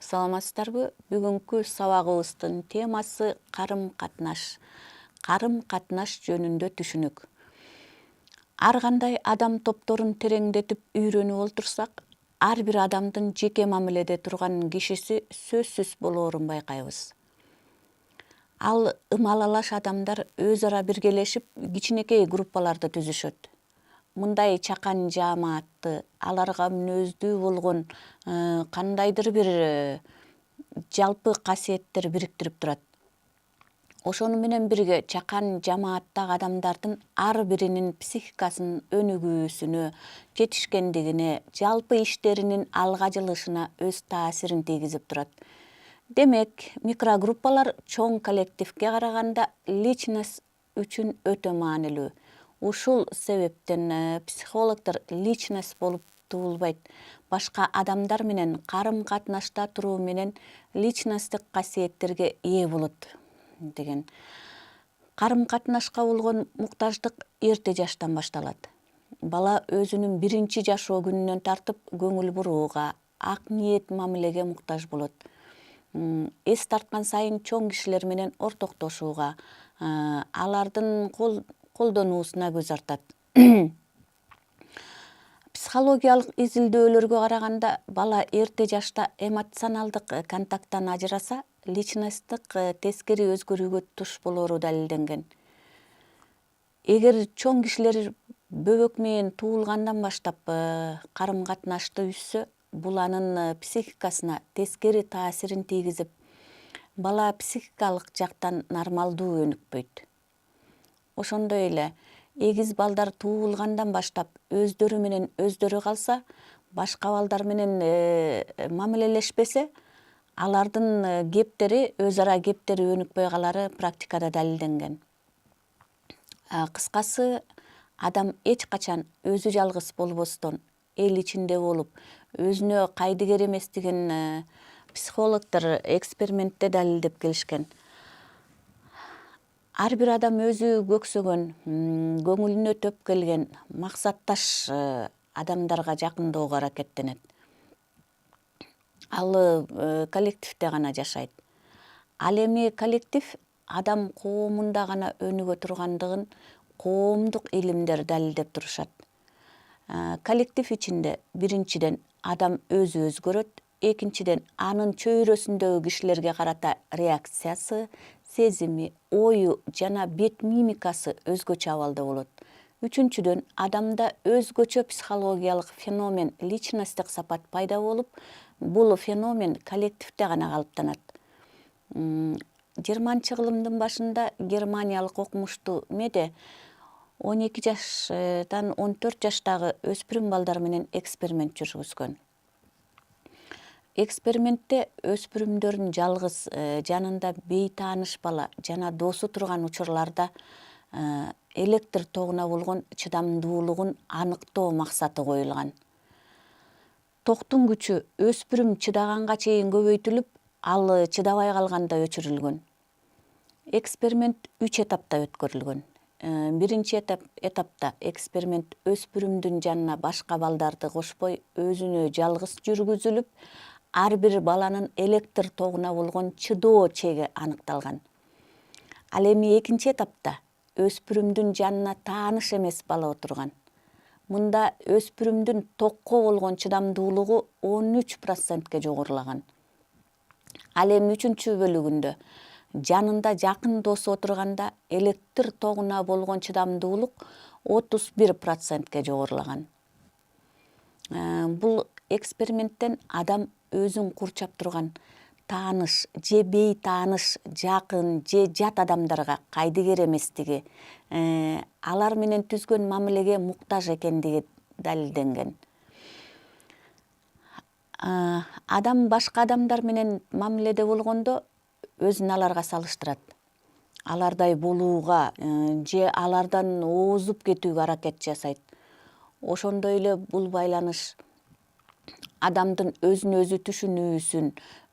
Саламатсыздарбы? Бүгүнкү сабагыбыздын темасы карым-катнаш. Карым-катнаш жөнүндө түшүнүк. Ар кандай адам топторун тереңдетип үйрөнүп олтурсак, ар бир адамдын жеке мамиледе турган кишиси сөзсүз болоорун байкайбыз. Ал ымалалаш адамдар өз ара биргелешип, кичинекей группаларды түзүшөт. Мындай чакан жаамаатты аларга мүнөздүү болгон кандайдыр бир жалпы касиеттер бириктирип турат. Ошону менен бирге чакан жамааттагы адамдардын ар биринин психикасынын өнүгүүсүнө, жетишкендигине, жалпы иштеринин алга жылышына өз таасирин тийгизип турат. Демек, микрогруппалар чоң коллективге караганда личность үчүн өтө маанилүү. Ушул себептен психологдор личность болуп туулбайт, башка адамдар менен карым-катнашта туруу менен личносттик касиеттерге ээ болот деген. Карым-катнашка болгон муктаждык эрте жаштан башталат. Бала өзүнүн биринчи жашоо күнүнөн тартып көңүл бурууга, ак ниет мамилеге муктаж болот. Эс тарткан сайын чоң кишилер менен ортоктошууга, алардын колдонуусуна көз артат. Психологиялык изилдөөлөргө караганда, бала эрте жашта эмоционалдык контакттан ажыраса, личносттик тескери өзгөрүүгө туш болоору далилденген. Эгер чоң кишилер бөбөк менен туулгандан баштап карым-катнашты үзсө, бул анын психикасына тескери таасирин тийгизип, бала психикалык жактан нормалдуу өнүкпөйт. Ошондой эле эгиз балдар туулгандан баштап өздөрү менен өздөрү калса, башка балдар менен мамилелешпесе, алардын кептери, өз ара кептери өнүкпөй калары практикада далилденген. Кыскасы, адам эч качан өзү жалгыз болбостон, эл ичинде болуп, өзүнө кайдыгер эместигин психологдор экспериментте далилдеп келишкен. Ар бир адам өзү көксөгөн, көңүлүнө төп келген максатташ адамдарга жакындоого аракеттенет. Ал коллективде гана жашайт. Ал эми коллектив адам коомунда гана өнүгө тургандыгын коомдук илимдер далилдеп турушат. Коллектив ичинде биринчиден адам өзү өзгөрөт, экинчиден анын чөйрөсүндөгү кишилерге карата реакциясы, сезими, ою жана бет мимикасы өзгөчө абалда болот. Үчүнчүдөн, адамда өзгөчө психологиялык феномен, личносттик сапат пайда болуп, бул феномен коллективде гана калыптанат. 20 кылымдын башында германиялык окумуштуу Меде 12 жаштан 14 жаштагы өспүрүм балдар менен эксперимент жүргүзгөн. Экспериментте өспүрүмдөрдүн жалгыз, жанында бейтааныш бала жана досу турган учурларда электр тогуна болгон чыдамдуулугун аныктоо максаты коюлган. Токтун күчү өспүрүм чыдаганга чейин көбөйтүлүп, ал чыдабай калганда өчүрүлгөн. Эксперимент 3 этапта өткөрүлгөн. Биринчи этапта эксперимент өспүрүмдүн жанына башка балдарды кошпой, өзүнө жалгыз жүргүзүлүп, ар бир баланын электр тогуна болгон чыдоо чеги аныкталган. Ал эми экинчи этапта өспүрүмдүн жанына тааныш эмес бала отурган. Мында өспүрүмдүн токко болгон чыдамдуулугу 13%ке жогорулаган. Ал эми үчүнчү бөлүгүндө жанында жакын досу отурганда электр тогуна болгон чыдамдуулук 31%ке жогорулаган. Бул эксперименттен адам өзүн курчап турган тааныш же бейтааныш, жакын же жат адамдарга кайдыгер эместиги, алар менен түзгөн мамилеге муктаж экендиги далилденген. Адам башка адамдар менен мамиледе болгондо өзүн аларга салыштырат. Алардай болууга же алардан озуп кетүүгө аракет жасайт. Ошондой эле бул байланыш адамдын өзүн өзү түшүнүүсүн,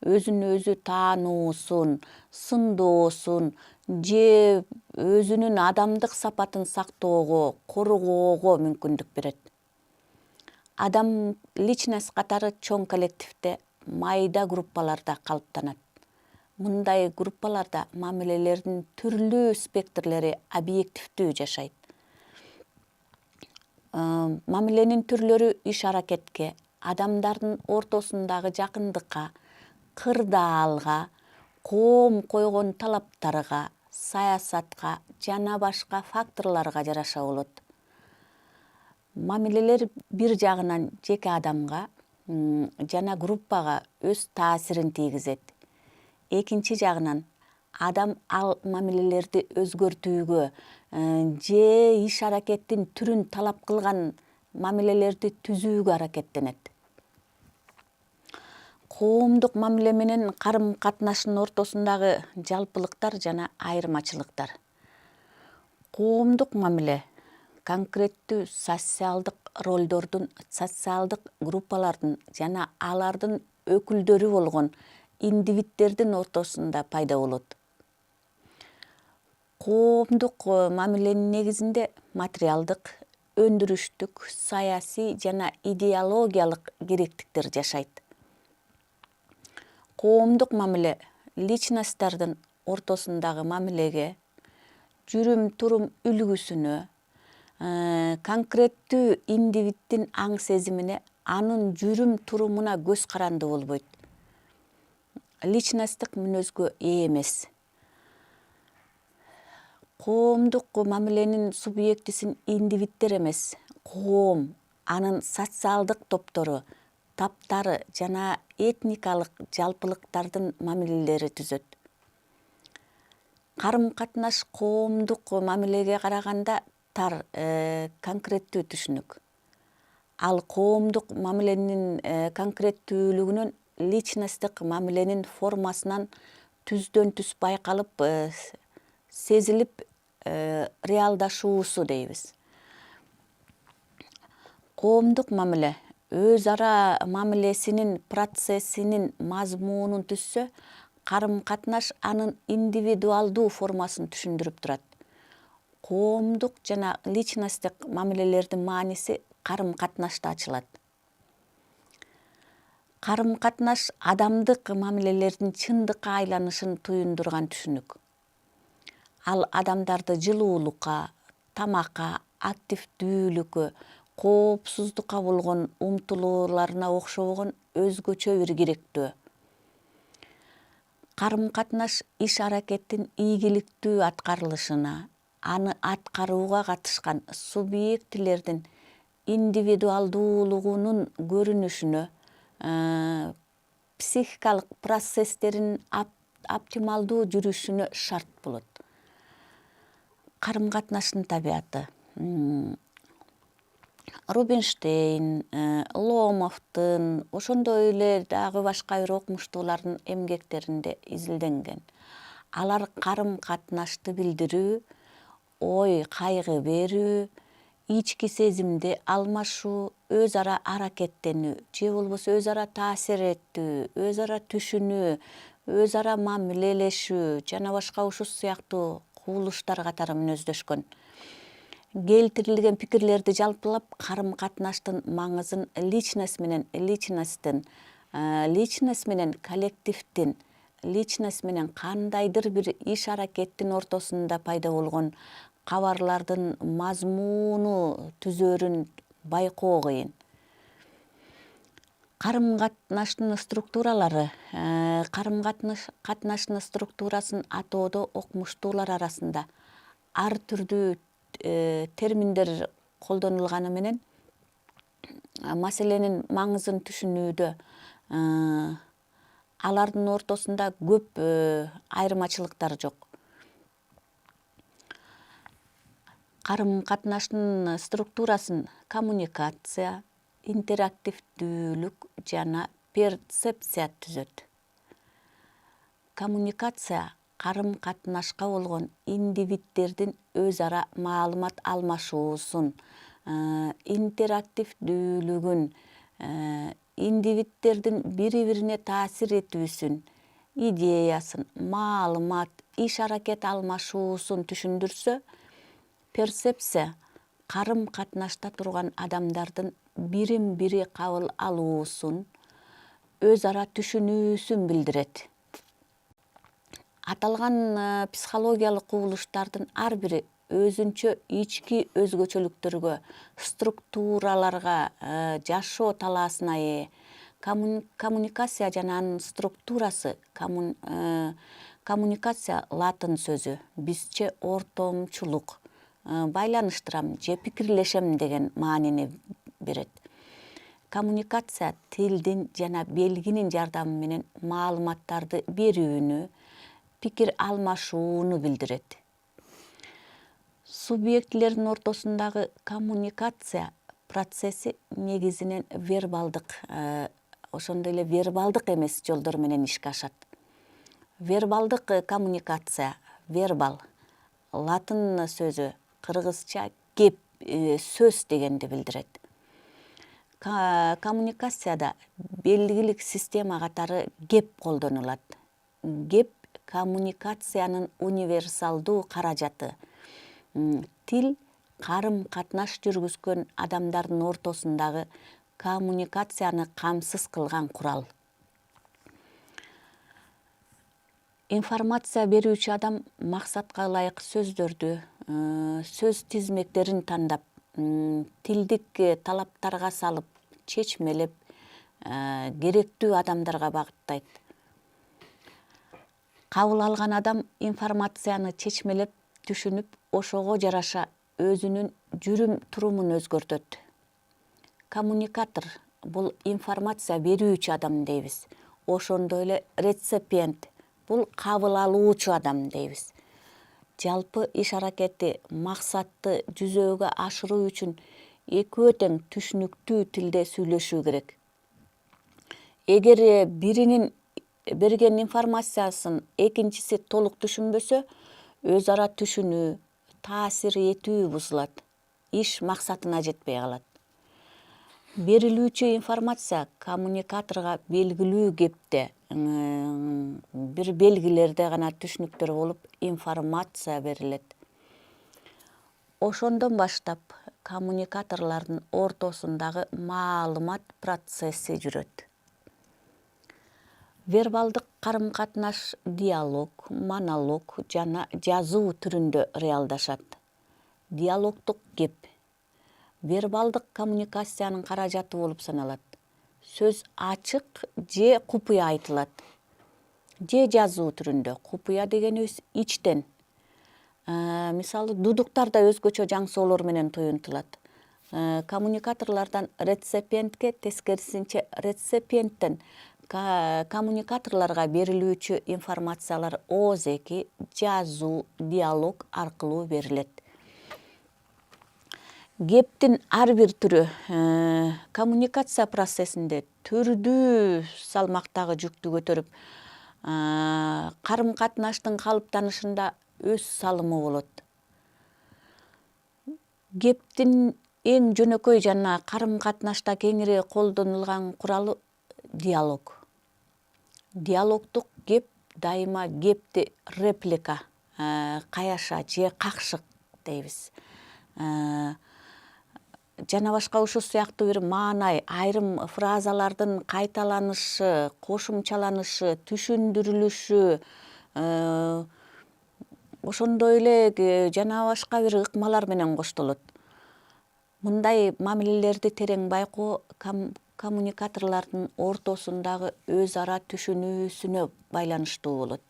өзүн өзү таануусун, сындоосун же өзүнүн адамдык сапатын сактоого, коргоого мүмкүндүк берет. Адам личность катары чоң коллективде майда группаларда калыптанат. Мындай группаларда мамилелердин түрлүү спектрлери объективдүү жашайт. Мамиленин түрлөрү иш-аракетке, адамдардын ортосундагы жакындыкка, кырдаалга, коом койгон талаптарга, саясатка жана башка факторлорго жараша болот. Мамилелер бир жагынан жеке адамга жана группага өз таасирин тийгизет. Экинчи жагынан адам ал мамилелерди өзгөртүүгө же иш-аракеттин түрүн талап кылган мамилелерди түзүүгө аракеттенет. Коомдук мамиле менен карым-катнаштын ортосундагы жалпылыктар жана айырмачылыктар. Коомдук мамиле конкреттүү социалдык ролдордун, социалдык группалардын жана алардын өкүлдөрү болгон индивиддердин ортосунда пайда болот. Коомдук мамиленин негизинде материалдык, өндүрүштүк, саясий жана идеологиялык керектиктер жашайт. Коомдук мамиле личносттордун ортосундагы мамилеге, жүрүм-турум үлгүсүнө, конкреттүү индивиддин аң сезимине, анын жүрүм-турумуна көз каранды болбойт. Личносттук мүнөзгө ээ эмес. Коомдук мамиленин субъектисин индивиддер эмес, коом, анын социалдык топтору, таптары жана этникалык жалпылыктардын мамилелери түзөт. Карым-катнаш коомдук мамилеге караганда тар, конкреттүү түшүнүк. Ал коомдук мамиленин конкреттүүлүгүнөн личносттук мамиленин формасынан түздөн түз байкалып, сезилип реалдашуусу дейбиз. Коомдук мамиле өз ара мамилесинин процессинин мазмунун түзсө, карым-катнаш анын индивидуалдуу формасын түшүндүрүп турат. Коомдук жана личносттук мамилелердин мааниси карым-катнашта ачылат. Карым-катнаш адамдык мамилелердин чындыкка айланышын туюндурган түшүнүк. Ал адамдарды жылуулукка, тамакка, активдүүлүккө, коопсуздукка болгон умтулууларына окшогон өзгөчө бир керектөө. Карым-катнаш иш-аракеттин ийгиликтүү аткарылышына, аны аткарууга катышкан субъектилердин индивидуалдуулугунун көрүнүшүнө, психикалык процесстеринин оптималдуу жүрүшүнө шарт болот. Карым-катнаштын табияты. Рубинштейн, Ломовдун, ошондой эле дагы башка бир окумуштуулардын эмгектеринде изилденген. Алар карым-катнашты билдирүү, ой, кайгы берүү, ички сезимди алмашуу, өз ара аракеттенүү, же болбосо өз ара таасир этүү, өз ара түшүнүү, өз ара мамилелешүү жана башка ушул сыяктуу кубулуштар катары мүнөздөшкөн. Келтирилген пикирлерди жалпылап, карым-катнаштын маңызын личность менен коллективдин, личность менен кандайдыр бир иш-аракеттин ортосунда пайда болгон кабарлардын мазмуну түзөрүн байкоо кыйын. Карым-катнаштын структуралары. Карым-катнаштын структурасын атоодо окумуштуулар арасында ар түрдүү терминдер колдонулганы менен маселенин маңызын түшүнүүдө алардын ортосунда көп айырмачылыктар жок. Карым-катнаштын структурасын коммуникация, интерактивдүүлүк жана перцепция түзөт. Коммуникация карым-катнашка болгон индивиддердин өз ара маалымат алмашуусун, интерактивдүүлүгүн, индивиддердин бири-бирине таасир этүүсүн, идеясын, маалымат, иш-аракет алмашуусун түшүндүрсө, перцепция карым-катнашта турган адамдардын бирин-бири кабыл алуусун, өз ара түшүнүүсүн билдирет. Аталган психологиялык кубулуштардын ар бири өзүнчө ички өзгөчөлүктөргө, структураларга, жашоо талаасына ээ. Коммуникация жана анын структурасы, коммуникация латын сөзү, бизче ортомчулук, байланыштырам же пикирлешем деген маанини берет. Коммуникация тилдин жана белгинин жардамы менен маалыматтарды берүүнү, пикир алмашууну билдирет. Субъектилердин ортосундагы коммуникация процесси негизинен вербалдык, ошондой эле вербалдык эмес жолдор менен ишке ашат. Вербалдык коммуникация, вербал, латын сөзү, кыргызча кеп, сөз дегенди билдирет. Коммуникацияда белгилик система катары кеп колдонулат. Кеп коммуникациянын универсалдуу каражаты. Тил карым-катнаш жүргүзгөн адамдардын ортосундагы коммуникацияны камсыз кылган курал. Информация берүүчү адам максатка ылайык сөздөрдү, сөз тизмектерин тандап, тилдик талаптарга салып, чечмелеп, керектүү адамдарга багыттайт. Кабыл алган адам информацияны чечмелеп, түшүнүп, ошого жараша өзүнүн жүрүм-турумун өзгөртөт. Коммуникатор бул информация берүүчү адам дейбиз. Ошондой эле реципиент бул кабыл алуучу адам дейбиз. Жалпы иш-аракети максатты жүзөөгө ашыруу үчүн экөө тең түшүнүктүү тилде сүйлөшүү керек. Эгер биринин берген информациясын экинчиси толук түшүнбөсө, өз ара түшүнүү, таасир этүү бузулат, иш максатына жетпей калат. Берилүүчү информация коммуникаторго белгилүү кепте, бир белгилерде гана түшүнүктөр болуп, информация берилет. Ошондон баштап коммуникаторлордун ортосундагы маалымат процесси жүрөт. Вербалдык карым-катнаш диалог, монолог жана жазуу түрүндө реалдашат. Диалогдук кеп вербалдык коммуникациянын каражаты болуп саналат. Сөз ачык же купуя айтылат. Же жазуу түрүндө. Купуя дегенибиз ичтен. Мисалы, дудуктар да өзгөчө жаңсоолор менен туюнтулат. Коммуникаторлордон реципиентке, тескерисинче реципиенттен коммуникаторлорго берилүүчү информациялар оозеки, жазуу, диалог аркылуу берилет. Кептин ар бир түрү коммуникация процессинде түрдүү салмактагы жүктү көтөрүп, карым-катнаштын калыптанышында өз салымы болот. Кептин эң жөнөкөй жана карым-катнашта кеңири колдонулган куралы диалог. Диалогдук кеп дайыма кепти реплика, каяша же какшык дейбиз. Жана башка ушул сыяктуу бир маанай, айрым фразалардын кайталанышы, кошумчаланышы, түшүндүрүлүшү, ошондой эле жана башка бир ыкмалар менен коштолот. Мындай мамилелерди терең байкоо коммуникаторлордун ортосундагы өз ара түшүнүүсүнө байланыштуу болот.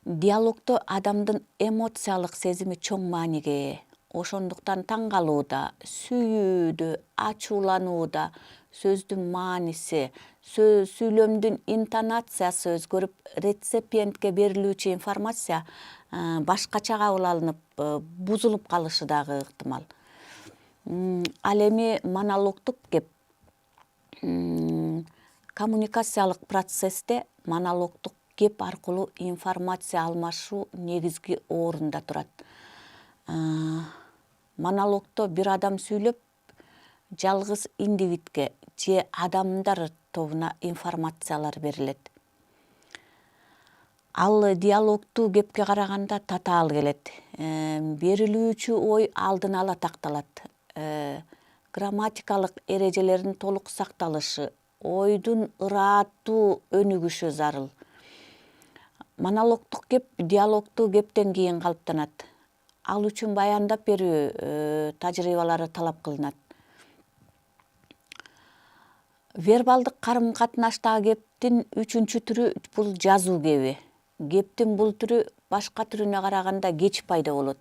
Диалогдо адамдын эмоциялык сезими чоң мааниге ээ. Ошондуктан таң калууда, сүйүүдө, ачууланууда сөздүн мааниси, сүйлөмдүн интонациясы өзгөрүп, реципиентке берилүүчү информация башкача кабыл алынып, бузулуп калышы дагы ыктымал. Ал эми монологдук кеп коммуникациялык процессте монологдук кеп аркылуу информация алмашуу негизги орунда турат. Монологдо бир адам сүйлөп, жалгыз индивидке же адамдар тобуна информациялар берилет. Ал диалогдуу кепке караганда татаал келет. Берилүүчү ой алдын ала такталат. Грамматикалык эрежелердин толук сакталышы, ойдун ырааттуу өнүгүшү зарыл. Монологдук кеп диалогдуу кептен кийин калыптанат. Ал үчүн баяндап берүү тажрыйбалары талап кылынат. Вербалдык карым-катнаштагы кептин үчүнчү түрү бул жазуу кеби. Кептин бул түрү башка түрүнө караганда кеч пайда болот.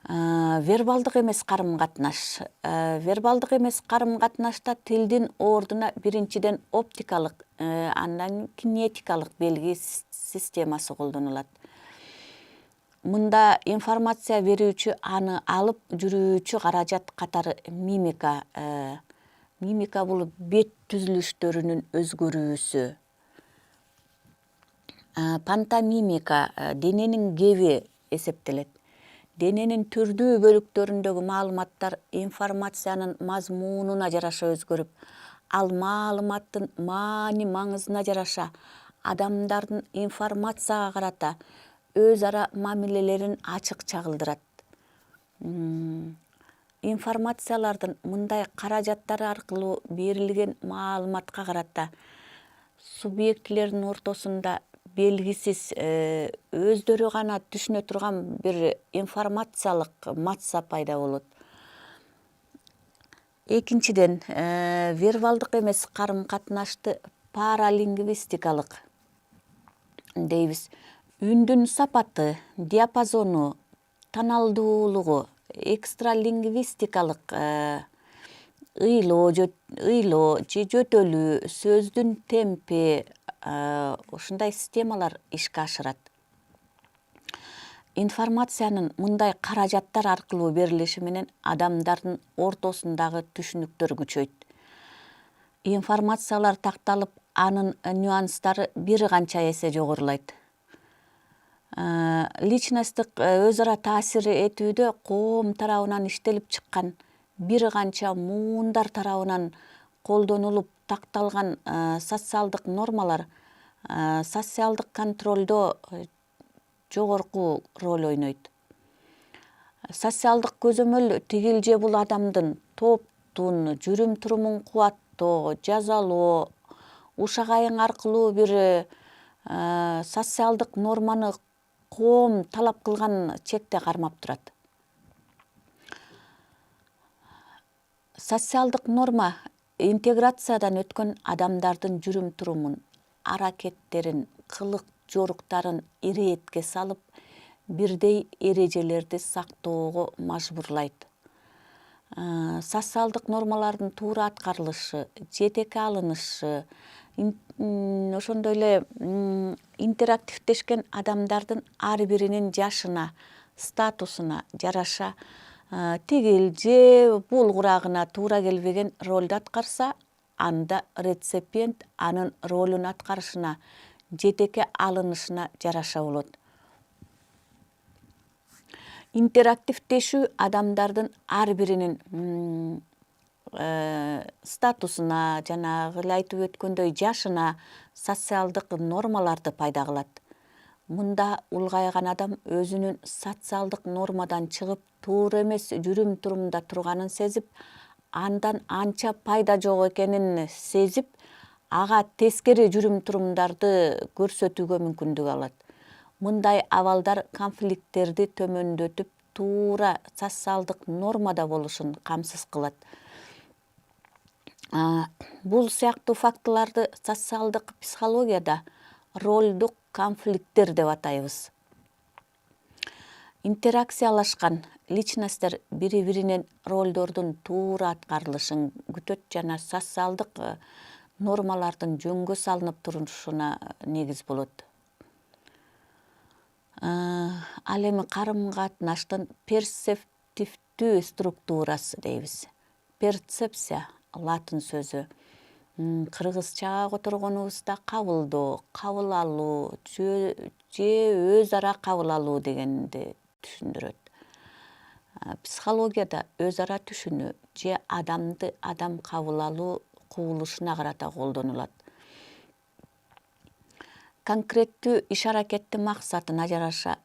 Вербалдык эмес карым-катнаш. Вербалдык эмес карым-катнашта тилдин ордуна биринчиден оптикалык, андан кинетикалык белги системасы колдонулат. Мында информация берүүчү аны алып жүрүүчү каражат катары мимика. Мимика бул бет түзүлүштөрүнүн өзгөрүүсү. Пантомимика дененин кеби эсептелет. Дененин түрдүү бөлүктөрүндөгү маалыматтар информациянын мазмунуна жараша өзгөрүп, ал маалыматтын маани-маңызына жараша адамдардын информацияга карата өз ара мамилелерин ачык чагылдырат. Информациялардын мындай каражаттары аркылуу берилген маалыматка карата субъектилердин ортосунда белгисиз, өздөрү гана түшүнө турган бир информациялык матса пайда болот. Экинчиден, вербалдык эмес карым-катнашты паралингвистикалык дейбиз. Үндүн сапаты, диапазону, таналдуулугу, экстралингвистикалык ыйлоо же жөтөлүү, сөздүн темпи, ушундай системалар ишке ашырат. Информациянын мындай каражаттар аркылуу берилиши менен адамдардын ортосундагы түшүнүктөр күчөйт. Информациялар такталып, анын нюанстары бир канча эсе жогорулайт. Личносттук өз ара таасир этүүдө коом тарабынан иштелип чыккан бир канча муундар тарабынан колдонулуп такталган социалдык нормалар социалдык контролдо жогорку роль ойнойт. Социалдык көзөмөл тигил же бул адамдын топтун жүрүм-турумун кубаттоо, жазалоо, ушак айың аркылуу бир социалдык норманы коом талап кылган чекте кармап турат. Социалдык норма интеграциядан өткөн адамдардын жүрүм-турумун, аракеттерин, кылык жоруктарын иретке салып, бирдей эрежелерди сактоого мажбурлайт. Социалдык нормалардын туура аткарылышы, жетекке алынышы, ошондой эле интерактивдешкен адамдардын ар биринин жашына, статусуна жараша тигил же бул курагына туура келбеген ролду аткарса, анда реципиент анын ролун аткарышына, жетекке алынышына жараша болот. Интерактивдешүү адамдардын ар биринин статусуна, жанагы эле айтып өткөндөй жашына социалдык нормаларды пайда кылат. Мында улгайган адам өзүнүн социалдык нормадан чыгып, туура эмес жүрүм-турумда турганын сезип, андан анча пайда жок экенин сезип, ага тескери жүрүм-турумдарды көрсөтүүгө мүмкүндүк алат. Мындай абалдар конфликттерди төмөндөтүп, туура социалдык нормада болушун камсыз кылат. Бул сыяктуу фактыларды социалдык психологияда ролдук конфликттер деп атайбыз. Интеракциялашкан личносттер бири-биринен ролдордун туура аткарылышын күтөт жана социалдык нормалардын жөнгө салынып турушуна негиз болот. Ал эми карым-катнаштын перцептивдүү структурасы дейбиз. Перцепция латын сөзү. Кыргызчага которгонубузда кабылдоо, кабыл алуу же өз ара кабыл алуу дегенди түшүндүрөт. Психологияда өз ара түшүнүү же адамды адам кабыл алуу кубулушуна карата колдонулат. Конкреттүү иш-аракеттин максатына жараша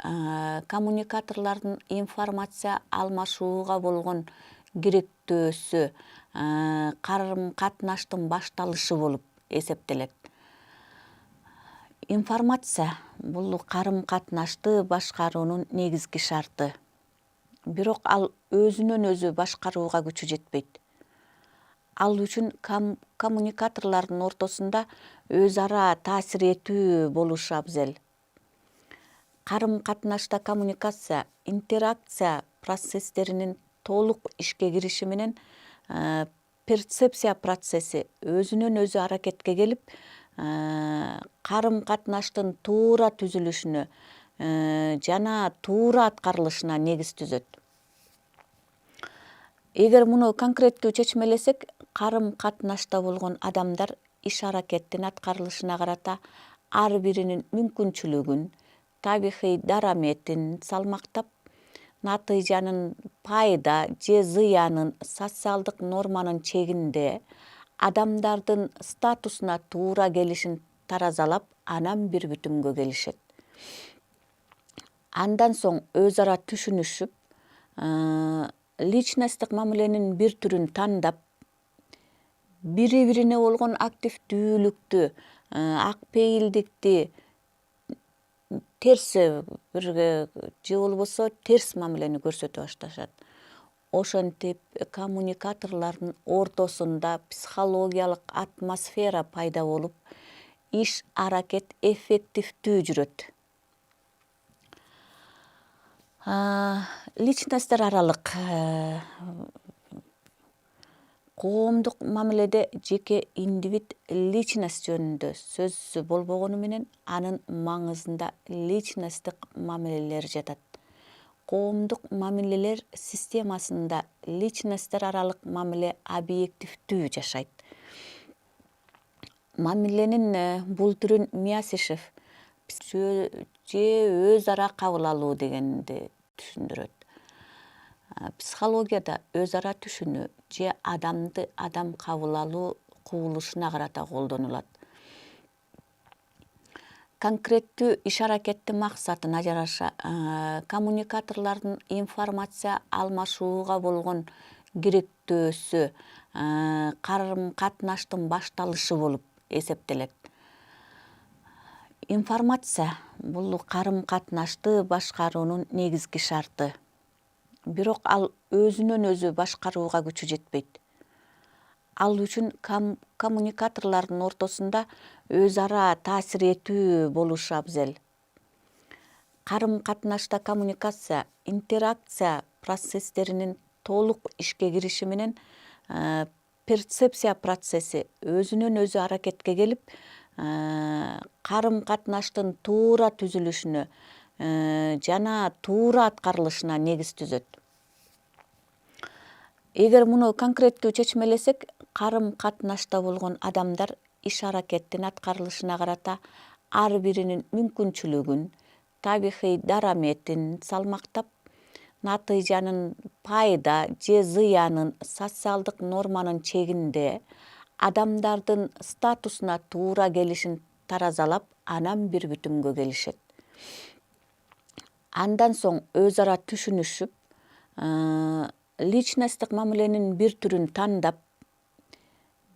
коммуникаторлордун информация алмашууга болгон керектөөсү, карым-катнаштын башталышы болуп эсептелет. Информация бул карым-катнашты башкаруунун негизги шарты. Бирок ал өзүнөн өзү башкарууга күчү жетпейт. Ал үчүн коммуникаторлордун ортосунда өз ара таасир этүү болушу абзел. Карым-катнашта коммуникация, интеракция процесстеринин толук ишке кириши менен перцепция процесси өзүнөн өзү аракетке келип, карым-катнаштын туура түзүлүшүнө жана туура аткарылышына негиз түзөт. Эгер муну конкреттүү чечмелесек, карым-катнашта болгон адамдар иш-аракеттин аткарылышына карата ар биринин мүмкүнчүлүгүн, табигый дараметин салмактап, натыйжанын пайда же зыянын социалдык норманын чегинде адамдардын статусуна туура келишин таразалап, анан бир бүтүмгө келишет. Андан соң өз ара түшүнүшүп, личносттук мамиленин бир түрүн тандап, бири-бирине болгон активдүүлүктү, ак пейилдикти, терс бирге же болбосо терс мамилени көрсөтө башташат. Ошентип коммуникаторлордун ортосунда психологиялык атмосфера пайда болуп, иш-аракет эффективдүү жүрөт. Личносттер аралык коомдук мамиледе жеке индивид личность жөнүндө сөз болбогону менен анын маңызында личносттук мамилелер жатат. Коомдук мамилелер системасында личносттер аралык мамиле объективдүү жашайт. Мамиленин бул түрүн Миясишев же өз ара кабыл алуу дегенди түшүндүрөт. Психологияда өз ара түшүнүү же адамды адам кабыл алуу кубулушуна карата колдонулат. Конкреттүү иш-аракеттин максатына жараша коммуникаторлордун информация алмашууга болгон керектөөсү карым-катнаштын башталышы болуп эсептелет. Информация бул карым-катнашты башкаруунун негизги шарты. Бирок ал өзүнөн өзү башкарууга күчү жетпейт. Ал үчүн коммуникаторлордун ортосунда өз ара таасир этүү болушу абзел. Карым-катнашта коммуникация, интеракция процесстеринин толук ишке кириши менен перцепция процесси өзүнөн өзү аракетке келип, карым-катнаштын туура түзүлүшүнө жана туура аткарылышына негиз түзөт. Эгер муну конкреттүү чечмелесек, карым-катнашта болгон адамдар иш-аракеттин аткарылышына карата ар биринин мүмкүнчүлүгүн, табигый дараметин салмактап, натыйжанын пайда же зыянын социалдык норманын чегинде адамдардын статусуна туура келишин таразалап, анан бир бүтүмгө келишет. Андан соң өз ара түшүнүшүп, личносттук мамиленин бир түрүн тандап,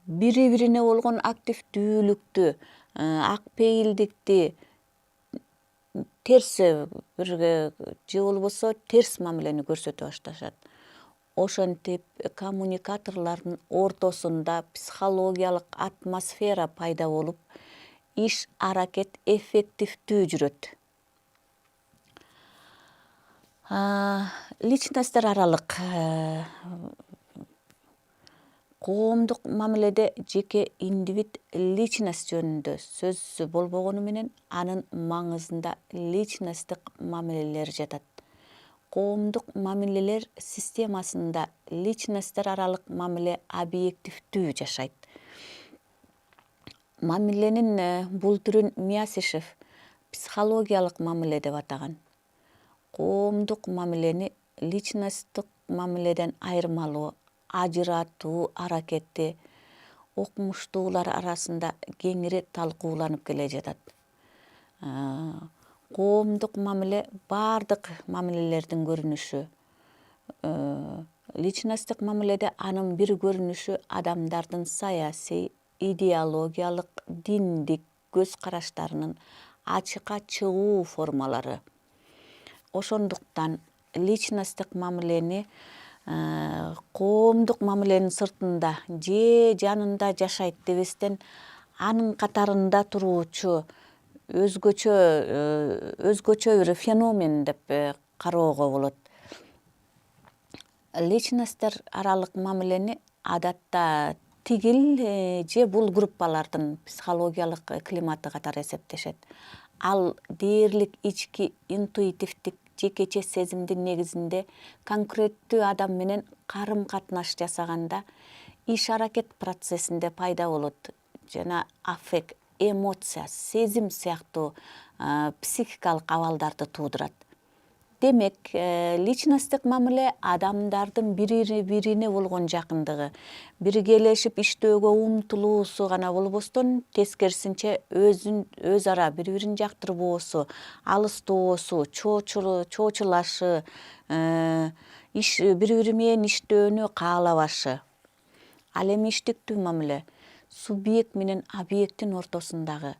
бири-бирине болгон активдүүлүктү, ак пейилдикти, терс бирге же болбосо терс мамилени көрсөтө башташат. Ошентип коммуникаторлордун ортосунда психологиялык атмосфера пайда болуп, иш-аракет эффективдүү жүрөт. Личносттер аралык коомдук мамиледе жеке индивид личность жөнүндө сөз болбогону менен анын маңызында личносттук мамилелер жатат. Коомдук мамилелер системасында личносттер аралык мамиле объективдүү жашайт. Мамиленин бул түрүн Миясишев психологиялык мамиле деп атаган. Коомдук мамилени личносттук мамиледен айырмалоо, ажыратуу аракети окумуштуулар арасында кеңири талкууланып келе жатат. Коомдук мамиле бардык мамилелердин көрүнүшү. Личностдук мамиледе анын бир көрүнүшү адамдардын саясий, идеологиялык, диндик көз караштарынын ачыкка чыгуу формалары. Ошондуктан личностдук мамилени коомдук мамиленин сыртында же жанында жашайт дебестен, анын катарында туруучу өзгөчө бир феномен деп кароого болот. Личносттер аралык мамилени адатта тигил же бул группалардын психологиялык климаты катары эсептешет. Ал дээрлик ички интуитивдик жекече сезимдин негизинде конкреттүү адам менен карым-катнаш жасаганда иш-аракет процессинде пайда болот жана аффект, эмоция, сезим сыяктуу психикалык абалдарды туудурат. Демек, личностдук мамиле адамдардын бири-бирине болгон жакындыгы, биргелешип иштөөгө умтулуусу гана болбостон, тескерисинче өз ара бири-бирин жактырбоосу, алыстоосу, чоочулашы, бири-бири менен иштөөнү каалабашы. Ал эми иштиктүү мамиле субъект менен объекттин ортосундагы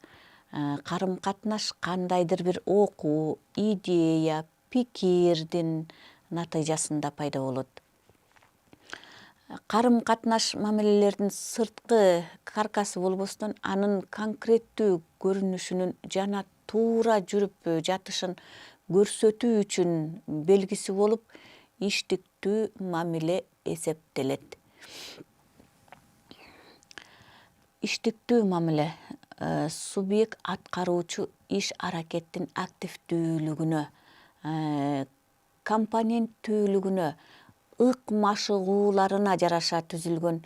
карым-катнаш кандайдыр бир окуу, идея, пикирдин натыйжасында пайда болот. Карым-катнаш мамилелердин сырткы каркасы болбостон, анын конкреттүү көрүнүшүнүн жана туура жүрүп жатышын көрсөтүү үчүн белгиси болуп, иштиктүү мамиле эсептелет. Иштиктүү мамиле субъект аткаруучу иш-аракеттин активдүүлүгүнө, компоненттүүлүгүнө, ыкмашыгууларына жараша түзүлгөн,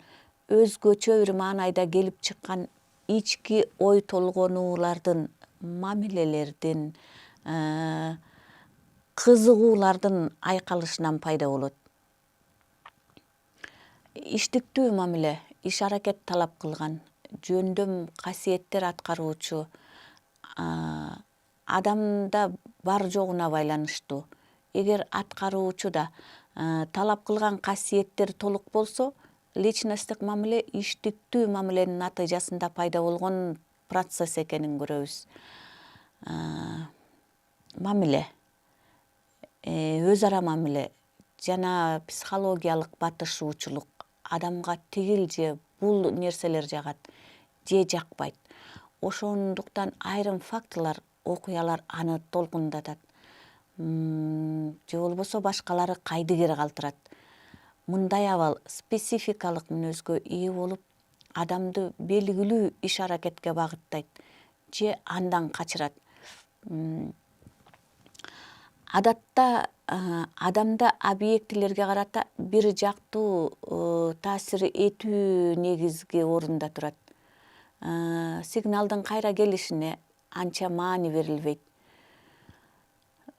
өзгөчө бир маанайда келип чыккан ички ой толгонуулардын, мамилелердин, кызыгуулардын айкалышынан пайда болот. Иштиктүү мамиле иш-аракет талап кылган, жөндөм касиеттер аткаруучу, адамда бар жогуна байланыштуу. Эгер аткаруучуда талап кылган касиеттер толук болсо, личностдук мамиле иштиктүү мамиленин натыйжасында пайда болгон процесс экенин көрөбүз. Мамиле, өз ара мамиле жана психологиялык батышуучулук адамга тигил же бул нерселер жагат же жакпайт. Ошондуктан айрым фактылар, окуялар аны толкундатат. Же болбосо башкалары кайдыгер калтырат. Мындай абал спецификалык мүнөзгө ээ болуп, адамды белгилүү иш-аракетке багыттайт же андан качырат. Адатта адамда объектилерге карата бир жактуу таасир этүү негизги орунда турат. Сигналдын кайра келишине анча маани берилбейт.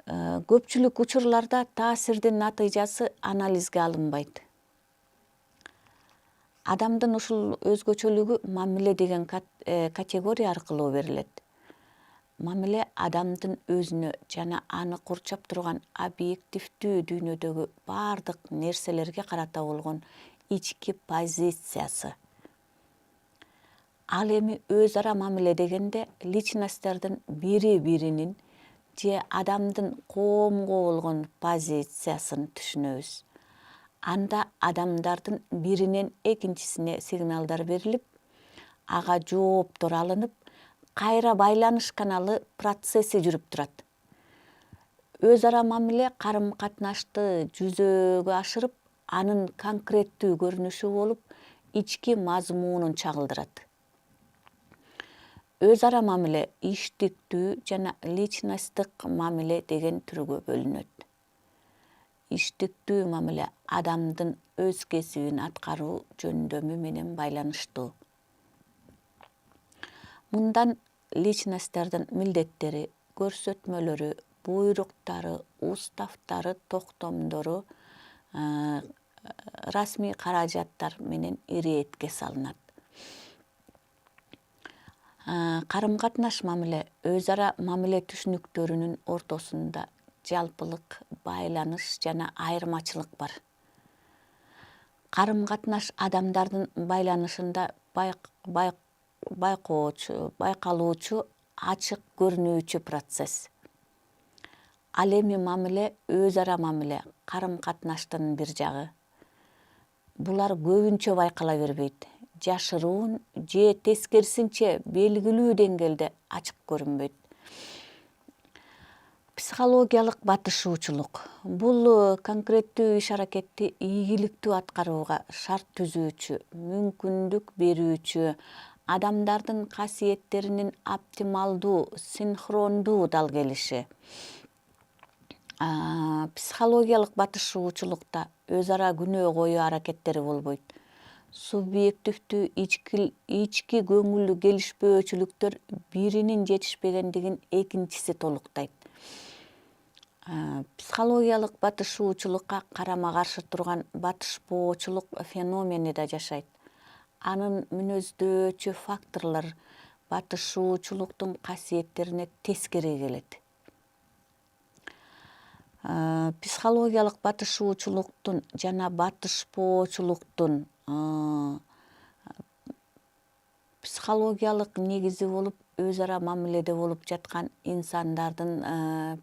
Көпчүлүк учурларда таасирдин натыйжасы анализге алынбайт. Адамдын ушул өзгөчөлүгү мамиле деген категория аркылуу берилет. Мамиле адамдын өзүнө жана аны курчап турган объективдүү дүйнөдөгү бардык нерселерге карата болгон ички позициясы. Ал эми өз ара мамиле дегенде личносттордун бири-биринин же адамдын коомго болгон позициясын түшүнөбүз. Анда адамдардын биринен экинчисине сигналдар берилип, ага жооптор алынып, кайра байланыш каналы процесси жүрүп турат. Өз ара мамиле карым-катнашты жүзөгө ашырып, анын конкреттүү көрүнүшү болуп, ички мазмунун чагылдырат. Өз ара мамиле иштиктүү жана личностдук мамиле деген түргө бөлүнөт. Иштиктүү мамиле адамдын өз кесибин аткаруу жөндөмү менен байланыштуу. Мындан личносттордун милдеттери, көрсөтмөлөрү, буйруктары, уставтары, токтомдору, расмий каражаттар менен иретке салынат. Карым-катнаш мамиле өз ара мамиле түшүнүктөрүнүн ортосунда жалпылык, байланыш жана айырмачылык бар. карым-катнаш адамдардын байланышында байкалуучу, ачык көрүнүүчү процесс. Ал эми мамиле, өз ара мамиле, карым-катнаштын бир жагы. Булар көбүнчө байкала бербейт. Жашыруун же тескерисинче белгилүү деңгээлде ачык көрүнбөйт. Психологиялык батышуучулук. Бул конкреттүү иш-аракетти ийгиликтүү аткарууга шарт түзүүчү, мүмкүндүк берүүчү, адамдардын касиеттеринин оптималдуу, синхрондуу дал келиши. Психологиялык батышуучулукта өз ара күнөө коюу аракеттери болбойт. Субъективдүү ички көңүл келишпөөчүлүктөр биринин жетишпегендигин экинчиси толуктайт. Психологиялык батышуучулукка карама каршы турган батышпоочулук феномени да жашайт. Анын мүнөздөчү факторлор батышуучулуктун касиеттерине тескери келет. Психологиялык батышуучулуктун жана батышпоочулуктун психологиялык негизи болуп, өз ара мамиледе болуп жаткан инсандардын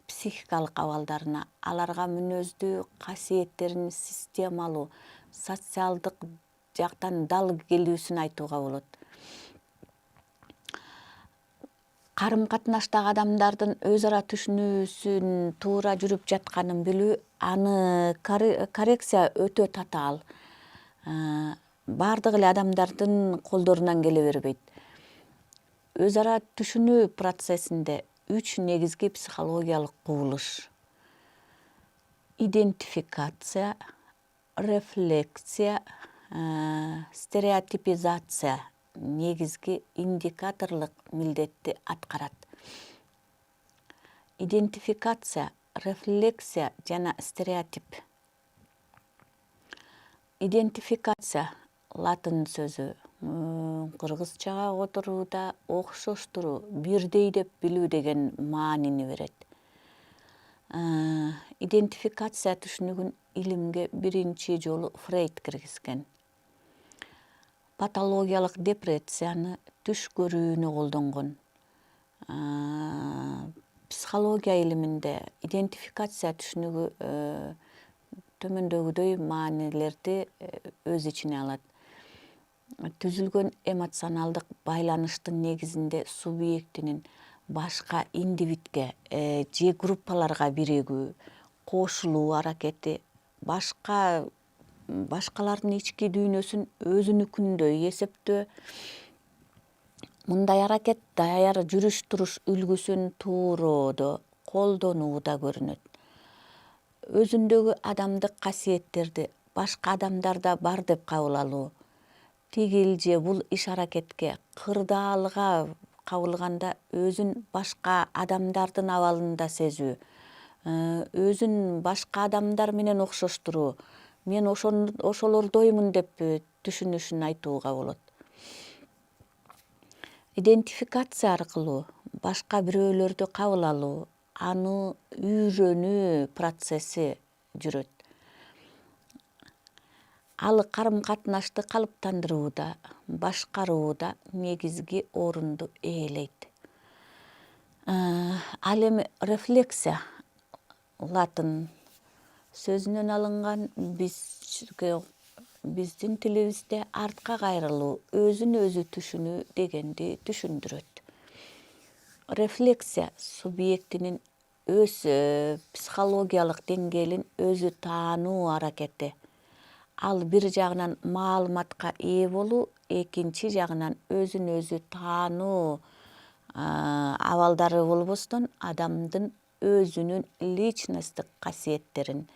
психикалык абалдарына, аларга мүнөздүү касиеттерин системалуу, социалдык жактан дал келүүсүн айтууга болот. Карым-катнаштагы адамдардын өз ара түшүнүүсүн туура жүрүп жатканын билүү, аны коррекция өтө татаал. Бардык эле адамдардын колдорунан келе бербейт. Өз ара түшүнүү процессинде 3 негизги психологиялык кубулуш: идентификация, рефлексия, стереотипизация негизги индикаторлук милдетти аткарат. Идентификация, рефлексия жана стереотип. Идентификация латын сөзү, кыргызчага которууда окшоштуруу, бирдей деп билүү деген маанини берет. Идентификация түшүнүгүн илимге биринчи жолу Фрейд киргизген. Патологиялык депрессияны түш көрүүнү колдонгон. Психология илиминде идентификация түшүнүгү төмөндөгүдөй маанилерди өз ичине алат. Түзүлгөн эмоционалдык байланыштын негизинде субъектинин башка индивидке же группаларга биригүү, кошулуу аракети, башкалардын ички дүйнөсүн өзүнүкүндөй эсептөө, мындай аракет даяр жүрүш-туруш үлгүсүн тууроодо, колдонууда көрүнөт. Өзүндөгү адамдык касиеттерди башка адамдарда бар деп кабыл алуу, тигил же бул иш-аракетке кырдаалга кабылганда өзүн башка адамдардын абалында сезүү, өзүн башка адамдар менен окшоштуруу, мен ошолордоймун деп түшүнүшүн айтууга болот. Идентификация аркылуу башка бирөөлөрдү кабыл алуу, аны үйрөнүү процесси жүрөт. Ал карым-катнашты калыптандырууда, башкарууда негизги орунду ээлейт. Ал эми рефлексия латын сөзүнөн алынган, биздин тилибизде артка кайрылуу, өзүн өзү түшүнүү дегенди түшүндүрөт. Рефлексия субъектинин өз психологиялык деңгээлин өзү таануу аракети. Ал бир жагынан маалыматка ээ болуу, экинчи жагынан өзүн өзү таануу абалдары болбостон, адамдын өзүнүн личносттук касиеттерин,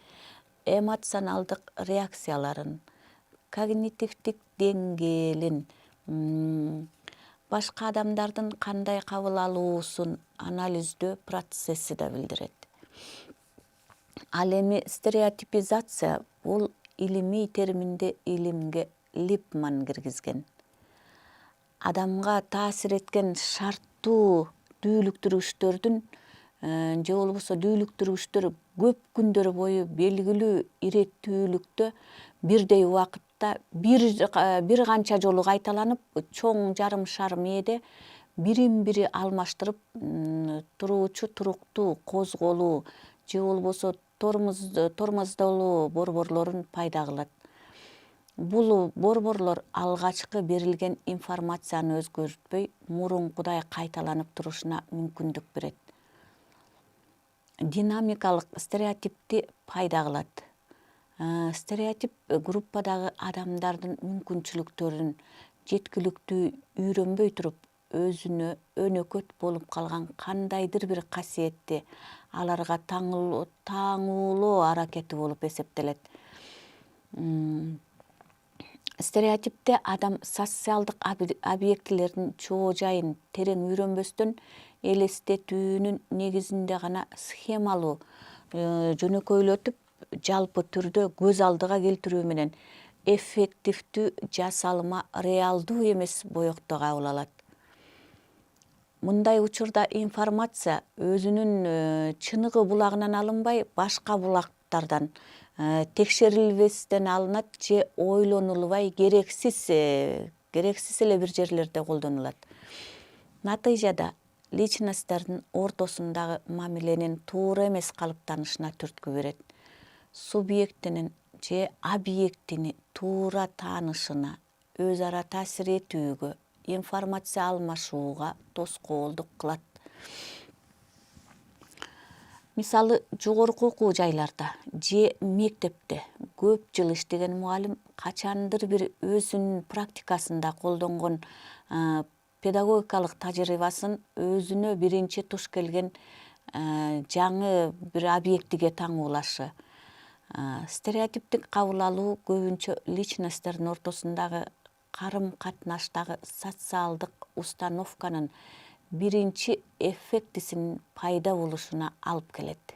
эмоционалдык реакцияларын, когнитивдик деңгээлин, башка адамдардын кандай кабыл алуусун анализдөө процесси да билдирет. Ал эми стереотипизация бул илимий терминде илимге Липман киргизген. Адамга таасир эткен шарттуу дүүлүктүргүчтөрдүн же болбосо дүүлүктүргүчтөр көп күндөр бою белгилүү иреттүүлүктө бирдей убакытта бир канча жолу кайталанып, чоң жарым шар мээде бирин бири алмаштырып, туруучу туруктуу козголуу же болбосо тормоздолуу борборлорун пайда кылат. Бул борборлор алгачкы берилген информацияны өзгөртпөй, мурункудай кайталанып турушуна мүмкүндүк берет. Динамикалык стереотипти пайда кылат. Стереотип группадагы адамдардын мүмкүнчүлүктөрүн жеткиликтүү үйрөнбөй туруп, өзүнө өнөкөт болуп калган кандайдыр бир касиетти аларга таңуулоо аракети болуп эсептелет. Стереотипте адам социалдык объектилердин чоо жайын терең үйрөнбөстөн, элестетүүнүн негизинде гана схемалуу жөнөкөйлөтүп, жалпы түрдө көз алдыга келтирүү менен эффективдүү жасалма реалдуу эмес боекто кабыл алат. Мындай учурда информация өзүнүн чыныгы булагынан алынбай, башка булактардан текшерилбестен алынат же ойлонулбай керексиз эле бир жерлерде колдонулат. Натыйжада личносттордун ортосундагы мамиленин туура эмес калыптанышына түрткү берет. Субъектинин же объектини туура таанышына, өз ара таасир этүүгө, информация алмашууга тоскоолдук кылат. Мисалы, жогорку окуу жайларда же мектепте көп жыл иштеген мугалим качандыр бир өзүнүн практикасында колдонгон педагогикалык тажрыйбасын өзүнө биринчи туш келген жаңы бир объектиге таңуулашы. Стереотиптик кабыл алуу көбүнчө личносттордун ортосундагы карым-катнаштагы социалдык установканын биринчи эффектисинин пайда болушуна алып келет.